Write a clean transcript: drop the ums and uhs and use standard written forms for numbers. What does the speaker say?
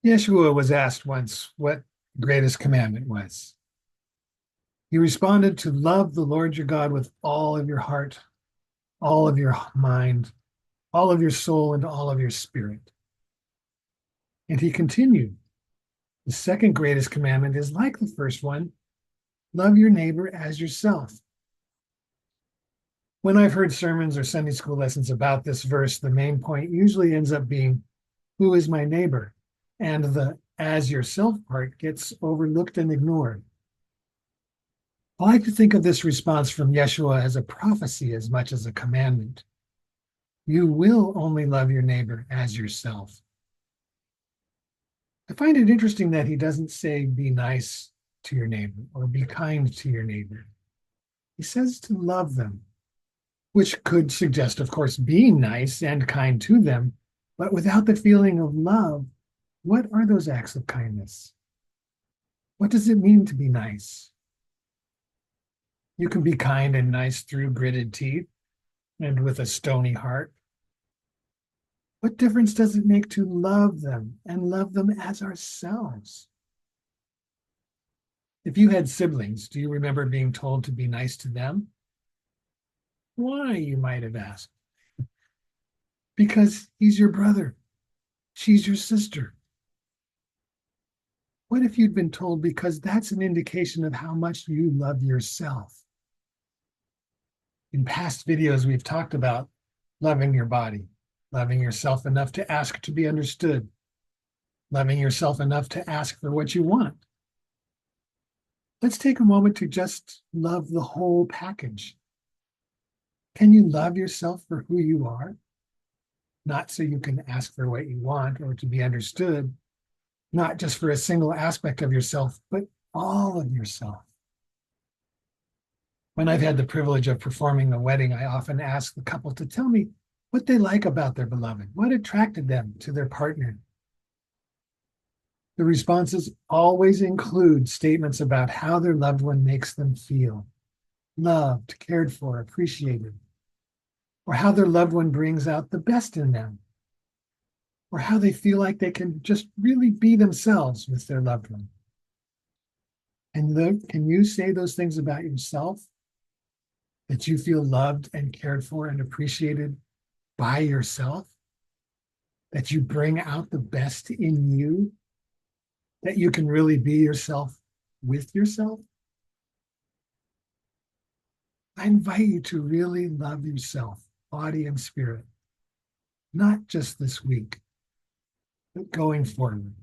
Yeshua was asked once what the greatest commandment was. He responded to love the Lord your God with all of your heart, all of your mind, all of your soul, and all of your spirit. And he continued, the second greatest commandment is like the first one, love your neighbor as yourself. When I've heard sermons or Sunday school lessons about this verse, the main point usually ends up being, who is my neighbor? And the as yourself part gets overlooked and ignored. I like to think of this response from Yeshua as a prophecy as much as a commandment. You will only love your neighbor as yourself. I find it interesting that he doesn't say be nice to your neighbor or be kind to your neighbor. He says to love them, which could suggest, of course, being nice and kind to them, but without the feeling of love, what are those acts of kindness? What does it mean to be nice? You can be kind and nice through gritted teeth and with a stony heart. What difference does it make to love them and love them as ourselves? If you had siblings, do you remember being told to be nice to them? Why, you might have asked. Because he's your brother. She's your sister. What if you'd been told because that's an indication of how much you love yourself? In past videos, we've talked about loving your body, loving yourself enough to ask to be understood, loving yourself enough to ask for what you want. Let's take a moment to just love the whole package. Can you love yourself for who you are? Not so you can ask for what you want or to be understood, not just for a single aspect of yourself, but all of yourself. When I've had the privilege of performing a wedding, I often ask the couple to tell me what they like about their beloved, what attracted them to their partner. The responses always include statements about how their loved one makes them feel, loved, cared for, appreciated, or how their loved one brings out the best in them, or how they feel like they can just really be themselves with their loved one. And can you say those things about yourself? That you feel loved and cared for and appreciated by yourself? That you bring out the best in you? That you can really be yourself with yourself? I invite you to really love yourself, body and spirit, not just this week, but going forward.